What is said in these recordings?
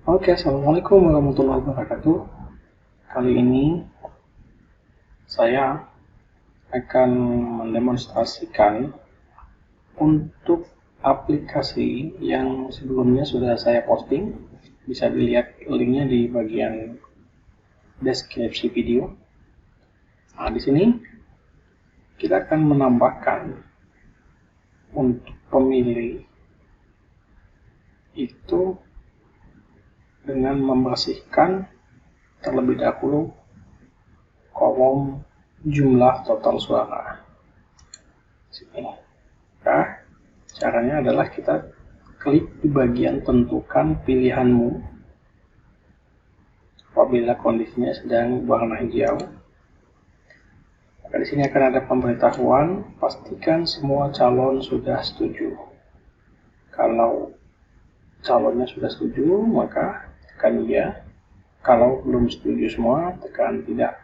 Oke, Assalamualaikum warahmatullahi wabarakatuh. Kali ini saya akan mendemonstrasikan untuk aplikasi yang sebelumnya sudah saya posting. Bisa dilihat linknya di bagian deskripsi video. Nah, di sini kita akan menambahkan untuk pemilih itu dengan membersihkan terlebih dahulu kolom jumlah total suara. Sini. Nah, caranya adalah kita klik di bagian tentukan pilihanmu. Apabila kondisinya sedang warna hijau, maka di sini akan ada pemberitahuan, pastikan semua calon sudah setuju. Kalau calonnya sudah setuju, maka tekan iya. Kalau belum setuju semua, tekan tidak.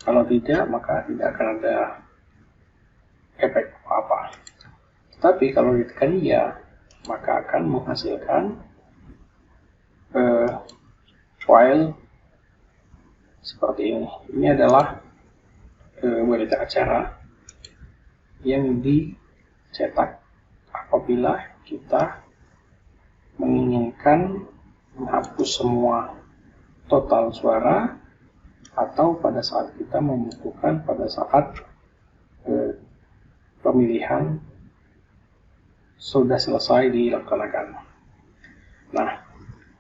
Kalau tidak, maka tidak akan ada efek apa-apa. Tapi kalau ditekan iya, maka akan menghasilkan file seperti ini. Ini adalah berita acara yang dicetak apabila kita menginginkan menghapus semua total suara atau pada saat kita membutuhkan pada saat pemilihan sudah selesai dilaksanakan. Nah,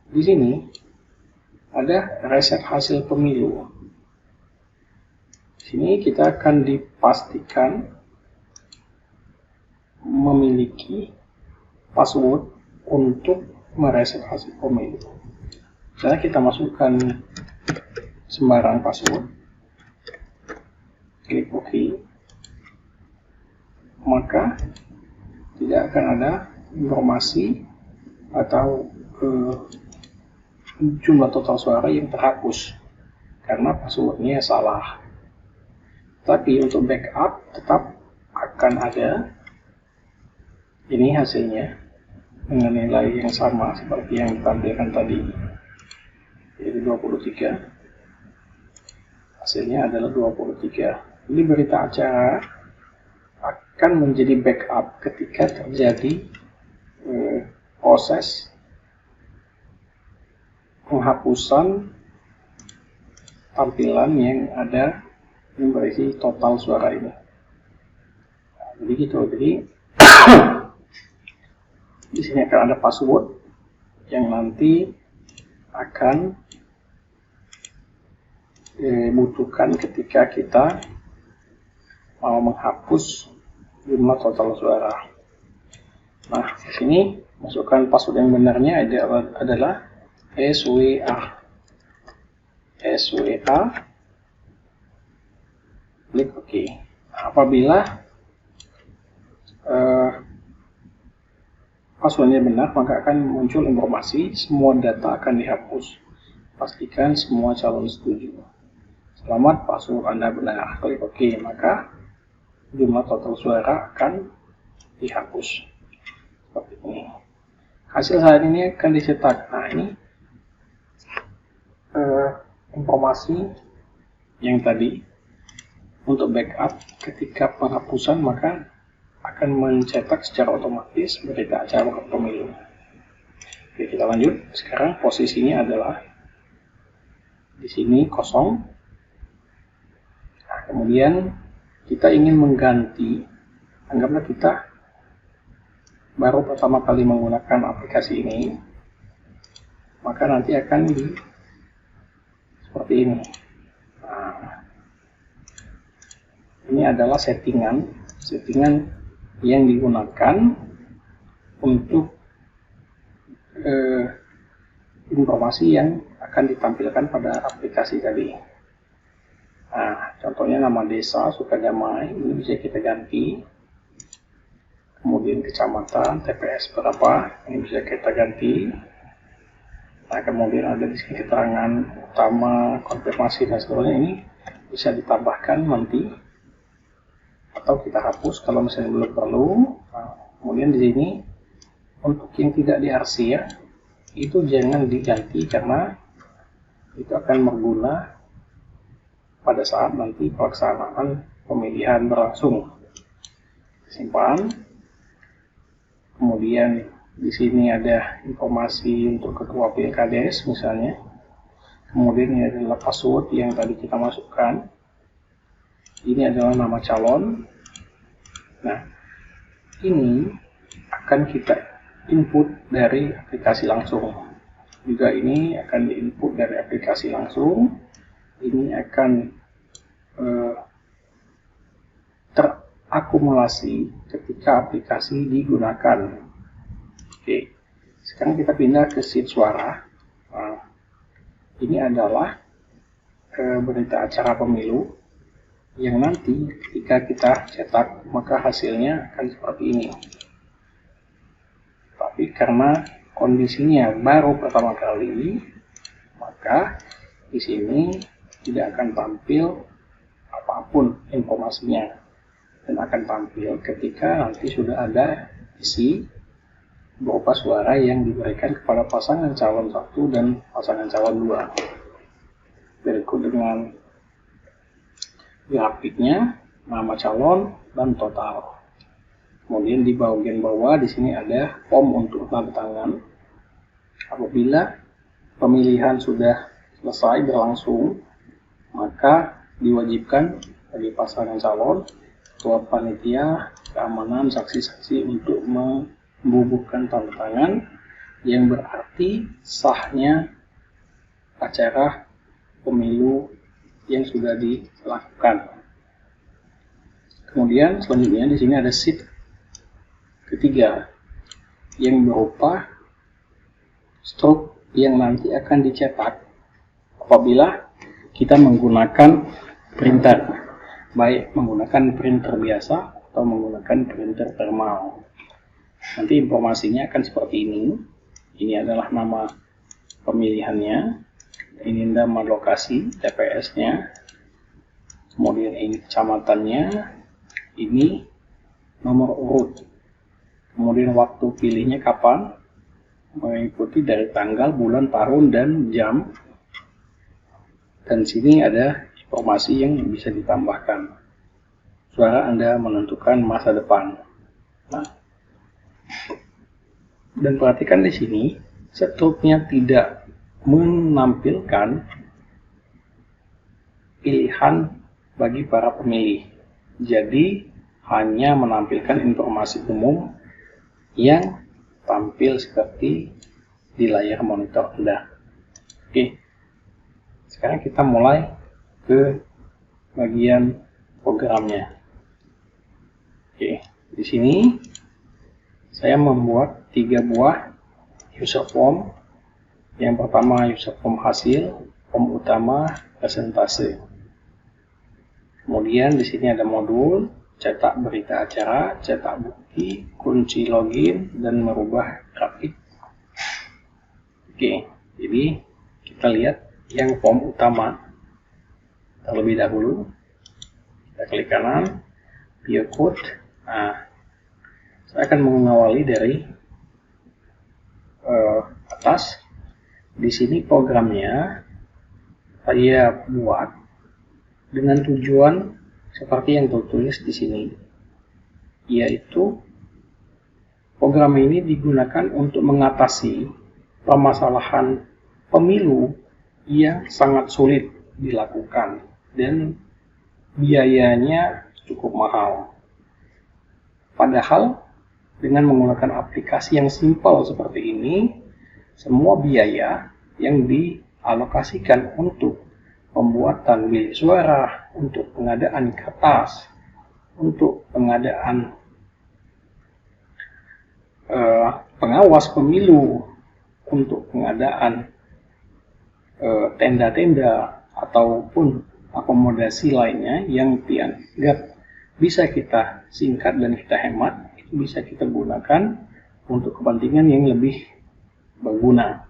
di sini ada reset hasil pemilu. Di sini kita akan dipastikan memiliki password untuk mereset hasil pemilu. Misalnya kita masukkan sembarang password, klik OK, maka tidak akan ada informasi atau jumlah total suara yang terhapus karena passwordnya salah. Tapi untuk backup tetap akan ada. Ini hasilnya dengan nilai yang sama seperti yang ditampilkan tadi, yaitu 23. Hasilnya adalah 23. Ini berita acara akan menjadi backup ketika terjadi proses penghapusan tampilan yang ada yang berisi total suara ini. Nah, jadi gitu. Jadi di sini akan ada password yang nanti akan butuhkan ketika kita mau menghapus jumlah total suara. Nah, di sini masukkan password yang benarnya adalah SWA. Klik OK. Nah, apabila passwordnya benar, maka akan muncul informasi semua data akan dihapus. Pastikan semua calon setuju. Selamat, password Anda benar. Klik OK, maka jumlah total suara akan dihapus. Seperti ini. Hasil saat ini akan dicetak. Nah, ini informasi yang tadi untuk backup ketika penghapusan, maka akan mencetak secara otomatis berita acara pemilu. Oke, kita lanjut. Sekarang posisinya adalah di sini kosong. Nah, kemudian kita ingin mengganti, anggaplah kita baru pertama kali menggunakan aplikasi ini, maka nanti akan seperti ini. Nah, ini adalah settingan yang digunakan untuk informasi yang akan ditampilkan pada aplikasi tadi. Nah, contohnya nama desa Sukadamai ini bisa kita ganti. Kemudian kecamatan, TPS berapa, ini bisa kita ganti. Nah, kemudian ada di sini keterangan utama, konfirmasi dan seterusnya, ini bisa ditambahkan nanti atau kita hapus kalau misalnya belum perlu. Nah, kemudian di sini untuk yang tidak diarsir itu jangan diganti karena itu akan berguna pada saat nanti pelaksanaan pemilihan berlangsung. Simpan. Kemudian di sini ada informasi untuk ketua PKDS misalnya. Kemudian ini adalah password yang tadi kita masukkan. Ini adalah nama calon. Nah, ini akan kita input dari aplikasi langsung. Juga ini akan diinput dari aplikasi langsung. Ini akan terakumulasi ketika aplikasi digunakan. Oke, sekarang kita pindah ke sheet suara. Nah, ini adalah berita acara pemilu yang nanti ketika kita cetak maka hasilnya akan seperti ini. Tapi karena kondisinya baru pertama kali, maka di sini tidak akan tampil apapun informasinya, dan akan tampil ketika nanti sudah ada isi berupa suara yang diberikan kepada pasangan calon 1 dan pasangan calon 2. Berikut dengan grafiknya, nama calon dan total. Kemudian di bagian bawah di sini ada form untuk tanda tangan. Apabila pemilihan sudah selesai berlangsung, maka diwajibkan bagi pasangan calon, ketua panitia, keamanan, saksi-saksi untuk membubuhkan tanda tangan yang berarti sahnya acara pemilu yang sudah dilakukan. Kemudian selanjutnya di sini ada sheet ketiga yang berupa struk yang nanti akan dicetak apabila kita menggunakan printer, baik menggunakan printer biasa atau menggunakan printer thermal. Nanti informasinya akan seperti ini. Ini adalah nama pemilihannya, ini nama lokasi TPS-nya, kemudian ini kecamatannya, ini nomor urut, kemudian waktu pilihnya kapan, mengikuti dari tanggal, bulan, tahun, dan jam. Dan sini ada informasi yang bisa ditambahkan. Suara Anda menentukan masa depan. Nah, dan perhatikan di sini, struknya tidak menampilkan pilihan bagi para pemilih. Jadi, hanya menampilkan informasi umum yang tampil seperti di layar monitor Anda. Oke, sekarang kita mulai ke bagian programnya. Oke, di sini saya membuat 3 buah user form. Yang pertama user form hasil, form utama, presentase. Kemudian di sini ada modul cetak berita acara, cetak bukti, kunci login, dan merubah grafik. Oke, jadi kita lihat yang form utama terlebih dahulu. Kita klik kanan, view code. Nah, saya akan mengawali dari atas. Di sini programnya saya buat dengan tujuan seperti yang tertulis di sini, yaitu program ini digunakan untuk mengatasi permasalahan pemilu yang sangat sulit dilakukan dan biayanya cukup mahal. Padahal dengan menggunakan aplikasi yang simpel seperti ini, semua biaya yang dialokasikan untuk pembuatan bilik suara, untuk pengadaan kertas, untuk pengadaan pengawas pemilu, untuk pengadaan tenda-tenda ataupun akomodasi lainnya yang dianggap bisa kita singkat dan kita hemat, itu bisa kita gunakan untuk kepentingan yang lebih berguna.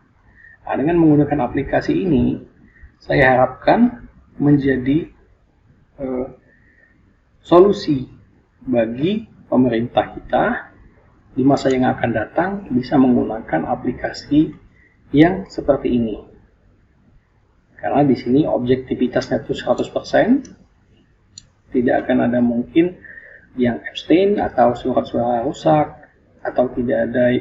Nah, dengan menggunakan aplikasi ini, saya harapkan menjadi solusi bagi pemerintah kita di masa yang akan datang bisa menggunakan aplikasi yang seperti ini. Karena di sini objektivitasnya itu 100%, tidak akan ada mungkin yang abstain atau surat suara rusak, atau tidak ada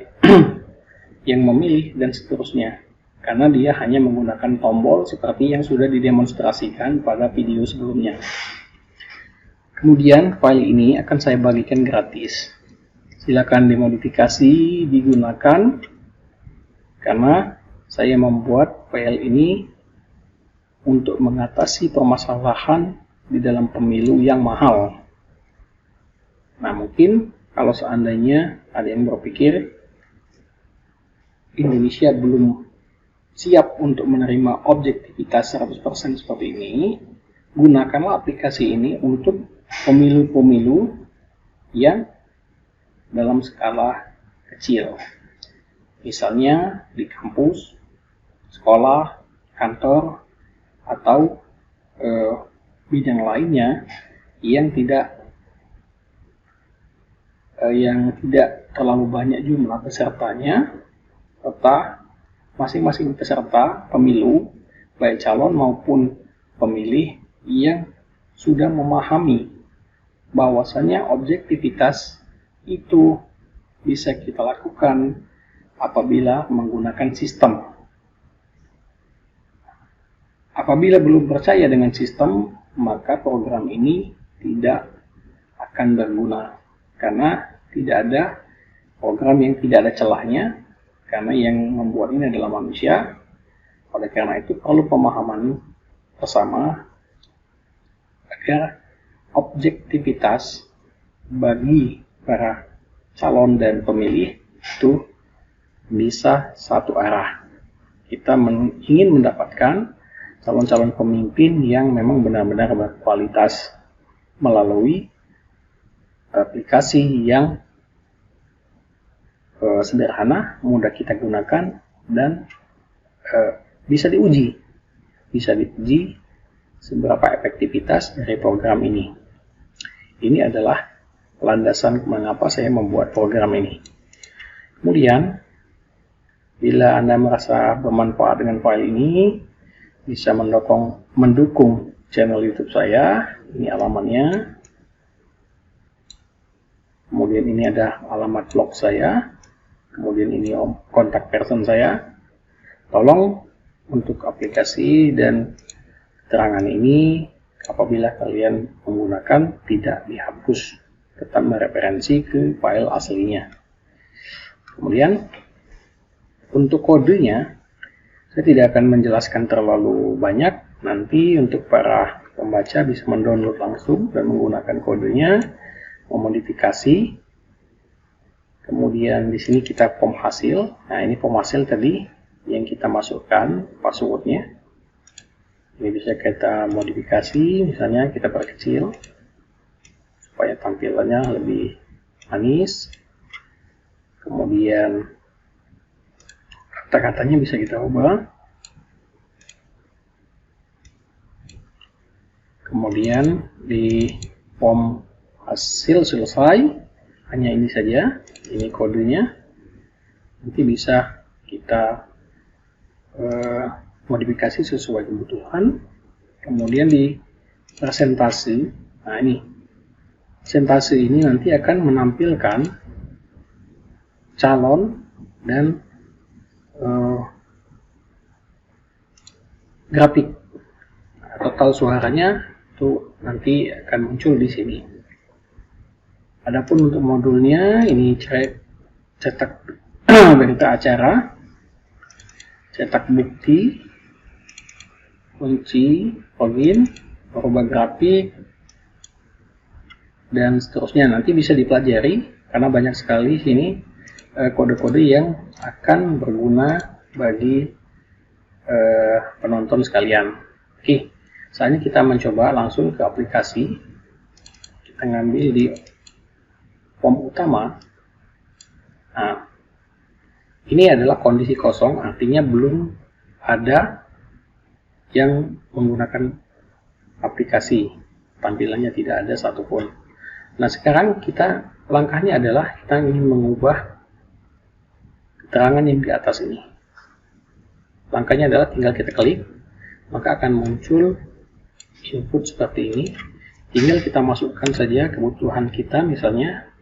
yang memilih, dan seterusnya. Karena dia hanya menggunakan tombol seperti yang sudah didemonstrasikan pada video sebelumnya. Kemudian file ini akan saya bagikan gratis. Silakan dimodifikasi, digunakan, karena saya membuat file ini untuk mengatasi permasalahan di dalam pemilu yang mahal. Nah, mungkin kalau seandainya ada yang berpikir Indonesia belum siap untuk menerima objektivitas 100% seperti ini, gunakanlah aplikasi ini untuk pemilu-pemilu yang dalam skala kecil. Misalnya di kampus, sekolah, kantor, atau bidang lainnya yang tidak terlalu banyak jumlah pesertanya, serta masing-masing peserta pemilu, baik calon maupun pemilih, yang sudah memahami bahwasannya objektivitas itu bisa kita lakukan apabila menggunakan sistem. Apabila belum percaya dengan sistem, maka program ini tidak akan berguna, karena tidak ada program yang tidak ada celahnya, karena yang membuat ini adalah manusia. Oleh karena itu perlu pemahaman bersama agar objektivitas bagi para calon dan pemilih itu bisa satu arah. Kita ingin mendapatkan calon-calon pemimpin yang memang benar-benar berkualitas melalui aplikasi yang sederhana, mudah kita gunakan, dan bisa diuji seberapa efektivitas dari program ini. Ini adalah landasan mengapa saya membuat program ini. Kemudian, bila Anda merasa bermanfaat dengan file ini, bisa mendukung channel YouTube saya. Ini alamatnya. Kemudian ini ada alamat blog saya. Kemudian ini kontak person saya. Tolong untuk aplikasi dan keterangan ini, apabila kalian menggunakan, tidak dihapus, tetap mereferensi ke file aslinya. Kemudian untuk kodenya, saya tidak akan menjelaskan terlalu banyak. Nanti untuk para pembaca bisa mendownload langsung dan menggunakan kodenya, memodifikasi. Kemudian di sini kita form hasil. Nah, ini form hasil tadi yang kita masukkan passwordnya. Ini bisa kita modifikasi, misalnya kita perkecil supaya tampilannya lebih manis. Kemudian kata-katanya bisa kita ubah. Kemudian di form hasil selesai, hanya ini saja, ini kodenya. Nanti bisa kita modifikasi sesuai kebutuhan. Kemudian di presentasi, nah ini presentasi ini nanti akan menampilkan calon dan grafik. Total suaranya itu nanti akan muncul di sini. Adapun untuk modulnya, ini cetak berita acara, cetak bukti, kunci, login, merubah grafik, dan seterusnya. Nanti bisa dipelajari karena banyak sekali sini kode-kode yang akan berguna bagi penonton sekalian. Oke, saatnya kita mencoba langsung ke aplikasi. Kita ngambil di form utama. Nah, ini adalah kondisi kosong, artinya belum ada yang menggunakan aplikasi. Tampilannya tidak ada satupun. Nah, sekarang langkahnya adalah kita ingin mengubah keterangan yang di atas ini. langkahnya adalah tinggal kita klik, maka akan muncul input seperti ini. Tinggal kita masukkan saja kebutuhan kita, misalnya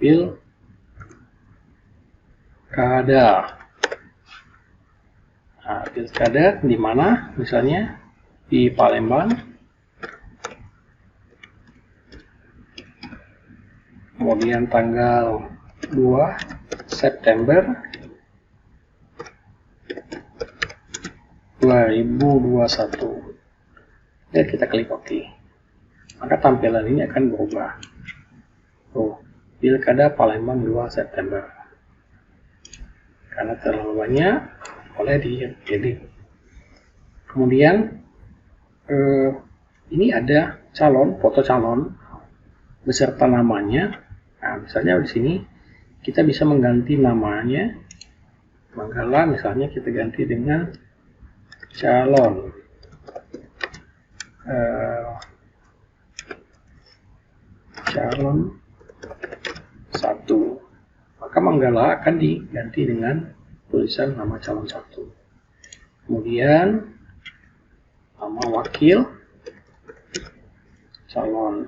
pilkada. Nah, pilkada di mana? Misalnya di Palembang. Kemudian tanggal 2 September 2021. Dan kita klik OK. Maka tampilan ini akan berubah. Pilkada Palembang 2 September. Karena terlalu banyak, boleh diedit. Kemudian ini ada calon, foto calon beserta namanya. Nah, misalnya di sini kita bisa mengganti namanya. Manggala misalnya kita ganti dengan calon calon 1. Maka Manggala akan diganti dengan tulisan nama calon 1. Kemudian nama wakil calon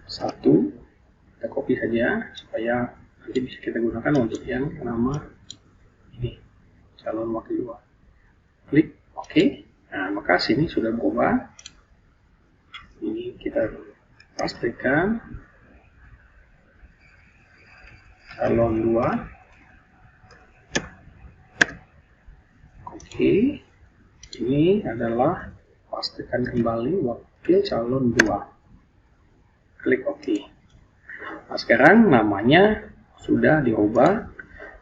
1, kita copy saja supaya nanti bisa kita gunakan untuk yang nama ini, calon wakil 2. Klik OK. Nah, maka sini sudah berubah. Ini kita pastikan calon 2. Oke. Ini adalah pastikan kembali wakil calon 2. Klik OK. Nah, sekarang namanya sudah diubah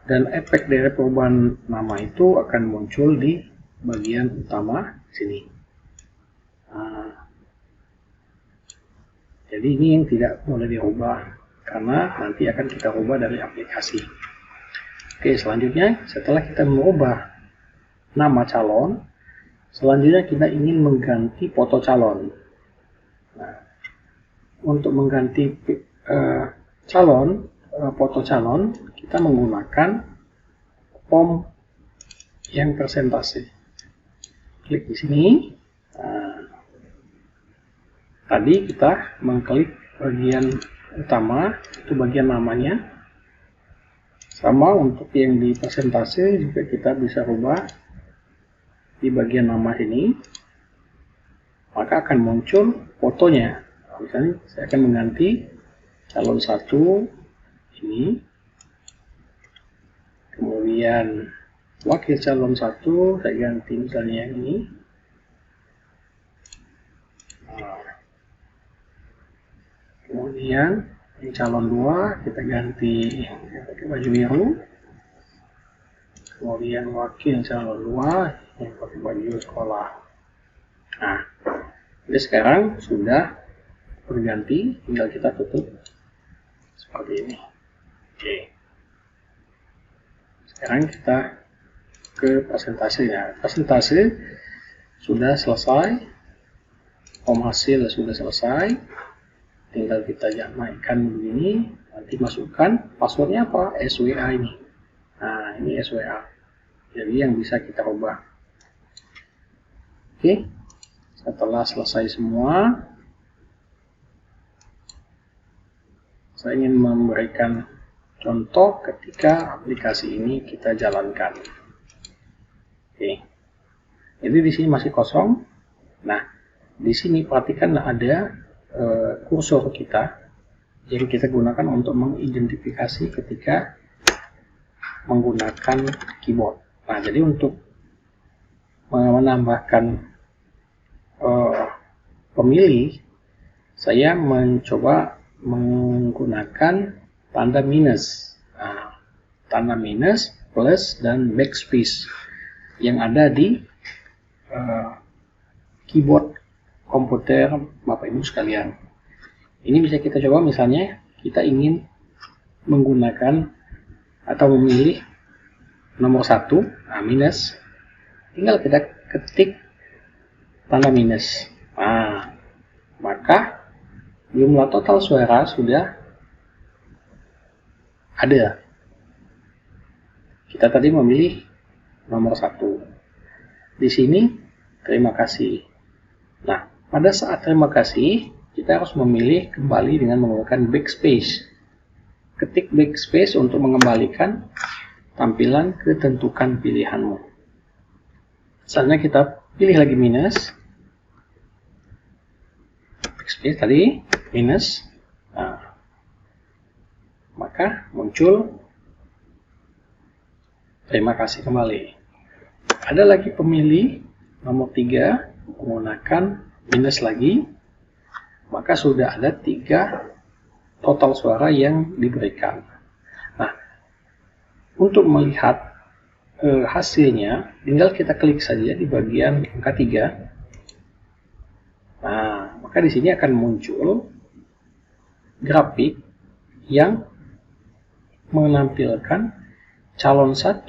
dan efek dari perubahan nama itu akan muncul di bagian utama sini. Nah, jadi ini yang tidak boleh dirubah karena nanti akan kita ubah dari aplikasi. Oke, selanjutnya setelah kita merubah nama calon, selanjutnya kita ingin mengganti foto calon. Nah, untuk mengganti foto calon, kita menggunakan form yang persentase. Klik di sini. Nah, tadi kita mengklik bagian utama, itu bagian namanya. Sama untuk yang di persentase juga kita bisa rubah di bagian nama ini. Maka akan muncul fotonya. Misalnya saya akan mengganti calon 1 ini. Kemudian wakil calon 1 saya ganti misalnya yang ini. Kemudian yang calon 2 kita ganti pakai baju biru. Kemudian wakil calon 2 yang pakai baju sekolah. Nah, jadi sekarang sudah berganti, tinggal kita tutup seperti ini. Oke. Sekarang kita ke presentasi ya. Presentasi sudah selesai, form hasil sudah selesai. Tinggal kita naikkan begini, nanti masukkan passwordnya apa? SWA ini. Nah, ini SWA. Jadi yang bisa kita ubah. Oke. Setelah selesai semua, saya ingin memberikan contoh ketika aplikasi ini kita jalankan. Oke. Jadi di sini masih kosong. Nah, di sini perhatikan ada kursor kita yang kita gunakan untuk mengidentifikasi ketika menggunakan keyboard. Nah, jadi untuk menambahkan pemilih, saya mencoba menggunakan tanda minus. Nah, tanda minus, plus, dan backspace yang ada di keyboard komputer Bapak Ibu sekalian. Ini bisa kita coba, misalnya kita ingin menggunakan atau memilih nomor 1, nah, minus, tinggal kita ketik tanda minus. Nah, maka jumlah total suara sudah ada. Kita tadi memilih nomor 1. Di sini terima kasih. Nah, pada saat terima kasih, kita harus memilih kembali dengan menggunakan backspace. Ketik backspace untuk mengembalikan tampilan ke tentukan pilihanmu. Misalnya kita pilih lagi minus. Backspace tadi, minus. Nah, maka muncul terima kasih kembali. Ada lagi pemilih nomor 3 menggunakan minus lagi, maka sudah ada 3 total suara yang diberikan. Nah, untuk melihat hasilnya, tinggal kita klik saja di bagian angka 3. Nah, maka di sini akan muncul grafik yang menampilkan calon 1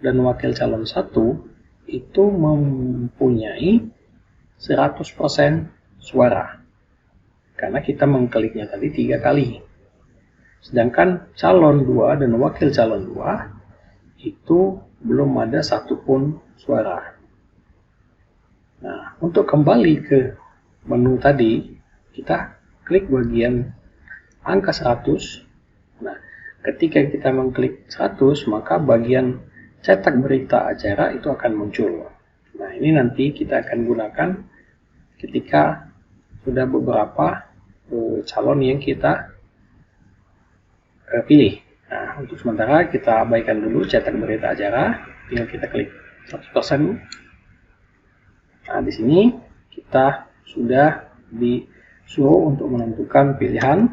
dan wakil calon 1 itu mempunyai 100% suara. Karena kita mengkliknya tadi 3 kali. Sedangkan calon 2 dan wakil calon 2 itu belum ada satupun suara. Nah, untuk kembali ke menu tadi, kita klik bagian angka 100. Nah, ketika kita mengklik 100, maka bagian cetak berita acara itu akan muncul. Nah, ini nanti kita akan gunakan ketika sudah beberapa calon yang kita pilih. Nah, untuk sementara kita abaikan dulu cetak berita acara, tinggal kita klik 100%. Nah, di sini kita sudah disuruh untuk menentukan pilihan.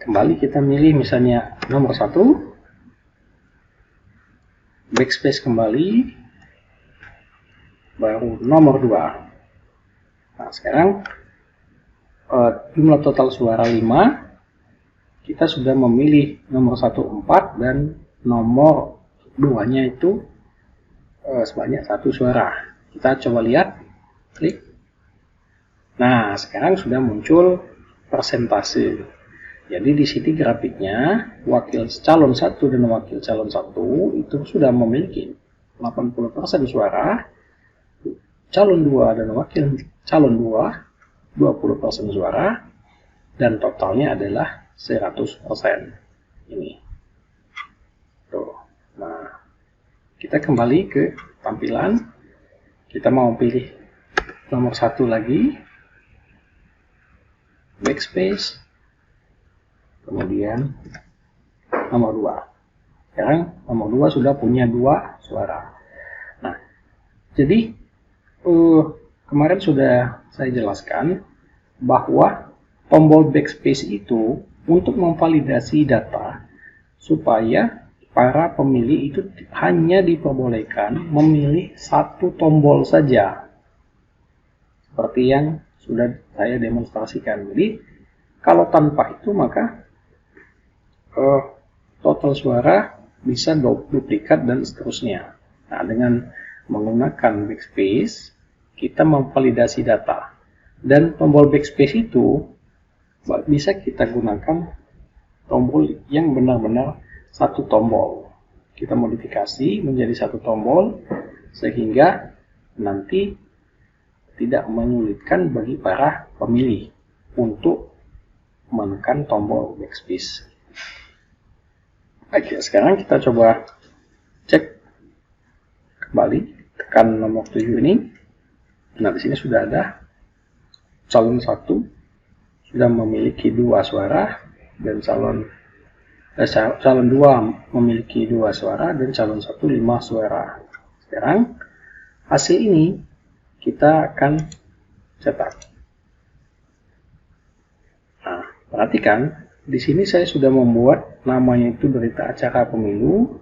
Kembali kita milih misalnya nomor 1. Backspace kembali, baru nomor 2. Nah, sekarang jumlah total suara 5. Kita sudah memilih nomor 1 4 dan nomor 2-nya itu sebanyak 1 suara. Kita coba lihat, klik. Nah, sekarang sudah muncul persentase. Jadi di sini grafiknya wakil calon 1 dan wakil calon 1 itu sudah memiliki 80% suara, calon 2 dan wakil calon 2 20% suara, dan totalnya adalah 100%. Ini. Tuh. Nah, kita kembali ke tampilan. Kita mau pilih nomor 1 lagi. Backspace. Kemudian nomor 2. Sekarang nomor 2 sudah punya 2 suara. Nah, jadi kemarin sudah saya jelaskan bahwa tombol backspace itu untuk memvalidasi data supaya para pemilih itu hanya diperbolehkan memilih 1 tombol saja. Seperti yang sudah saya demonstrasikan. Jadi, kalau tanpa itu maka total suara bisa duplikat dan seterusnya. Nah, dengan menggunakan backspace, kita memvalidasi data. Dan tombol backspace itu bisa kita gunakan tombol yang benar-benar 1 tombol. Kita modifikasi menjadi 1 tombol sehingga nanti tidak menyulitkan bagi para pemilih untuk menekan tombol backspace. Oke, sekarang kita coba cek kembali, tekan nomor 7 ini. Nah, di sini sudah ada calon 1 sudah memiliki 2 suara dan calon 2 memiliki 2 suara dan calon 1 5 suara. Sekarang hasil ini kita akan cetak. Nah, perhatikan di sini saya sudah membuat namanya itu berita acara pemilu.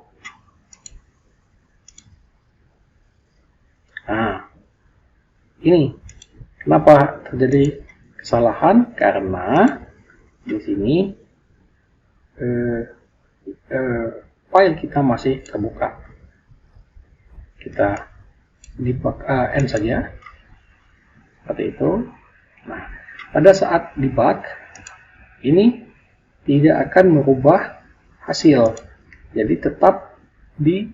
Nah, ini kenapa terjadi kesalahan? Karena di sini file kita masih terbuka. Kita debug N saja, seperti itu. Nah, pada saat debug ini tidak akan merubah hasil. Jadi tetap di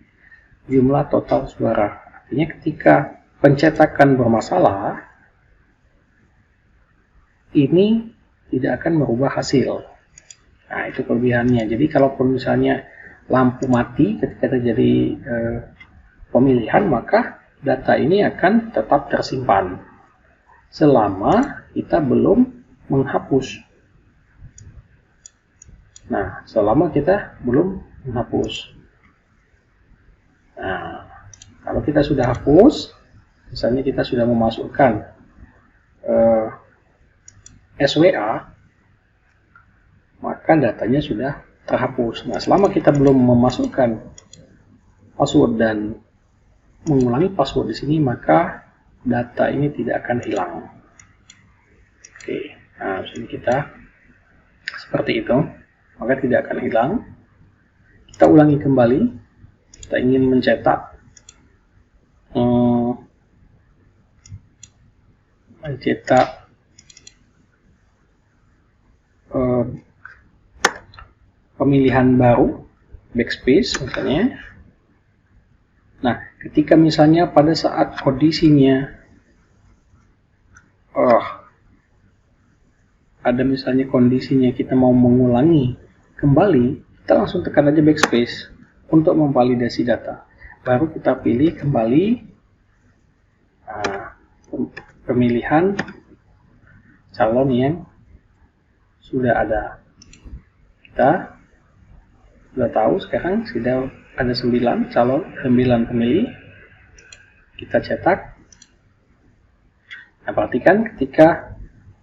jumlah total suara. Artinya ketika pencetakan bermasalah, ini tidak akan merubah hasil. Nah, itu kelebihannya. Jadi kalaupun misalnya lampu mati ketika terjadi pemilihan, maka data ini akan tetap tersimpan selama kita belum menghapus. Nah, selama kita belum menghapus. Nah, kalau kita sudah hapus, misalnya kita sudah memasukkan SWA, maka datanya sudah terhapus. Nah, selama kita belum memasukkan password dan mengulangi password di sini, maka data ini tidak akan hilang. Oke, nah sini kita seperti itu, maka tidak akan hilang. Kita ulangi kembali. Kita ingin mencetak pemilihan baru, backspace misalnya. Nah, ketika misalnya pada saat kondisinya ada misalnya kondisinya kita mau mengulangi kembali, kita langsung tekan aja backspace untuk memvalidasi data. Baru kita pilih kembali pemilihan calon yang sudah ada. Kita sudah tahu sekarang sudah ada 9 calon, 9 pemilih. Kita cetak. Nah, perhatikan ketika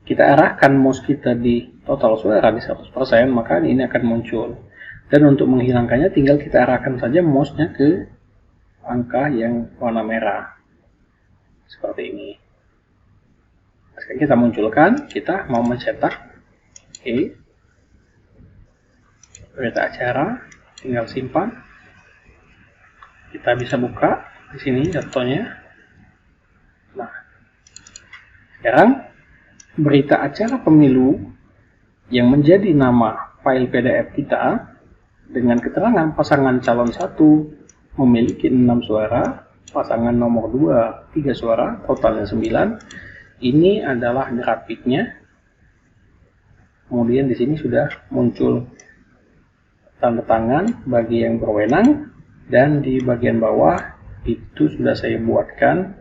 kita arahkan mouse kita di total suara di 100%, maka ini akan muncul. Dan untuk menghilangkannya tinggal kita arahkan saja mouse-nya ke angka yang warna merah. Seperti ini. Sekarang kita munculkan, kita mau mencetak. Oke. Berita acara, tinggal simpan. Kita bisa buka di sini contohnya. Nah, sekarang berita acara pemilu yang menjadi nama file PDF kita dengan keterangan pasangan calon 1 memiliki 6 suara, pasangan nomor 2 3 suara, totalnya 9. Ini adalah grafiknya. Kemudian di sini sudah muncul tanda tangan bagi yang berwenang, dan di bagian bawah itu sudah saya buatkan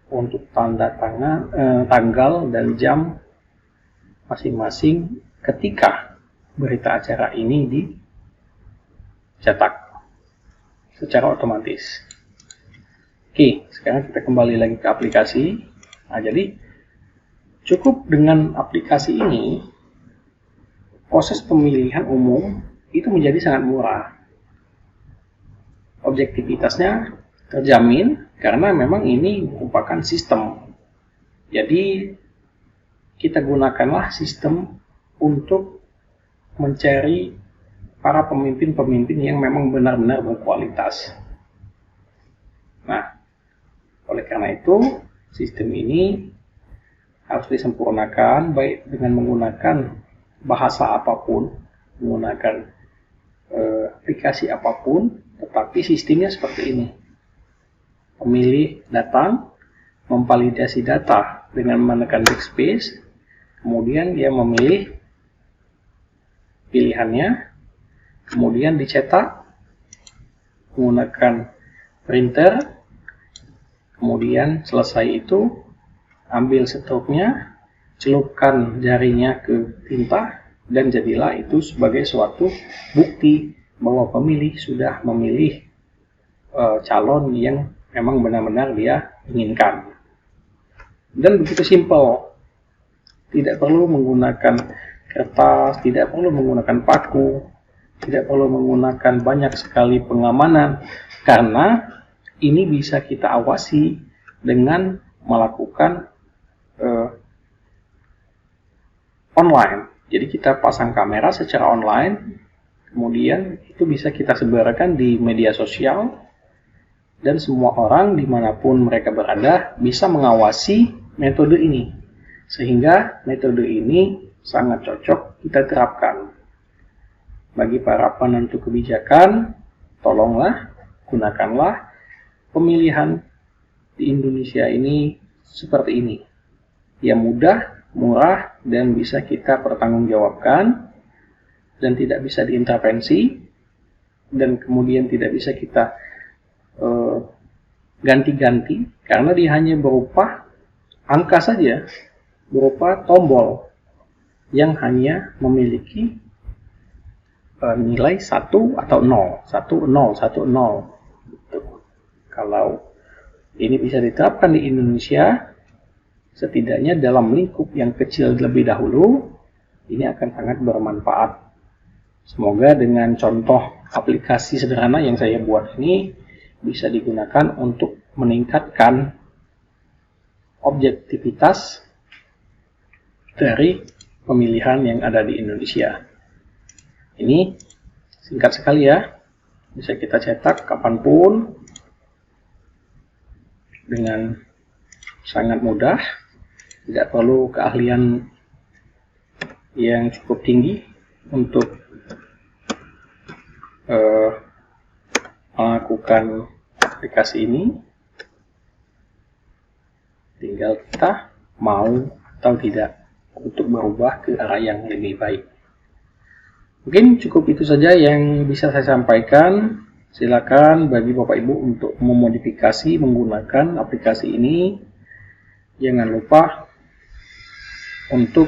untuk tanda tangan, tanggal dan jam masing-masing ketika berita acara ini dicetak secara otomatis. Oke, sekarang kita kembali lagi ke aplikasi. Nah, jadi cukup dengan aplikasi ini, proses pemilihan umum itu menjadi sangat murah. Objektivitasnya terjamin karena memang ini merupakan sistem. Jadi kita gunakanlah sistem untuk mencari para pemimpin-pemimpin yang memang benar-benar berkualitas. Nah, oleh karena itu sistem ini harus disempurnakan baik dengan menggunakan bahasa apapun, menggunakan aplikasi apapun, tetapi sistemnya seperti ini. Pemilih datang, memvalidasi data dengan menekan backspace, kemudian dia memilih pilihannya, kemudian dicetak menggunakan printer, kemudian selesai itu ambil stroknya, celupkan jarinya ke tinta, dan jadilah itu sebagai suatu bukti bahwa pemilih sudah memilih calon yang memang benar-benar dia inginkan. Dan begitu simpel, tidak perlu menggunakan kertas, tidak perlu menggunakan paku, tidak perlu menggunakan banyak sekali pengamanan, karena ini bisa kita awasi dengan melakukan online. Jadi kita pasang kamera secara online, kemudian itu bisa kita sebarkan di media sosial, dan semua orang dimanapun mereka berada bisa mengawasi metode ini. Sehingga metode ini sangat cocok kita terapkan. bagi para penentu kebijakan, tolonglah, gunakanlah pemilihan di Indonesia ini seperti ini. Ya mudah, murah, dan bisa kita pertanggungjawabkan, dan tidak bisa diintervensi, dan kemudian tidak bisa kita ganti-ganti, karena dia hanya berupa angka saja, berupa tombol yang hanya memiliki nilai 1 atau 0, 1, 0, 1, 0. Gitu. Kalau ini bisa diterapkan di Indonesia, setidaknya dalam lingkup yang kecil terlebih dahulu, ini akan sangat bermanfaat. Semoga dengan contoh aplikasi sederhana yang saya buat ini bisa digunakan untuk meningkatkan objektivitas dari pemilihan yang ada di Indonesia. Ini singkat sekali ya, bisa kita cetak kapanpun dengan sangat mudah, tidak perlu keahlian yang cukup tinggi untuk melakukan aplikasi ini. Tinggal kita mau atau tidak untuk berubah ke arah yang lebih baik. Mungkin cukup itu saja yang bisa saya sampaikan. Silakan bagi Bapak Ibu untuk memodifikasi menggunakan aplikasi ini. Jangan lupa untuk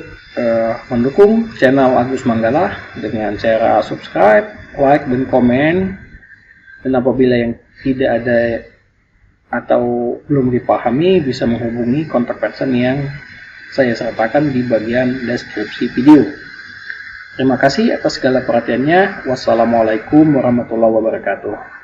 mendukung channel Agus Manggala dengan cara subscribe, like, dan komen. Dan apabila yang tidak ada atau belum dipahami, bisa menghubungi kontak person yang saya sertakan di bagian deskripsi video. Terima kasih atas segala perhatiannya. Wassalamualaikum warahmatullahi wabarakatuh.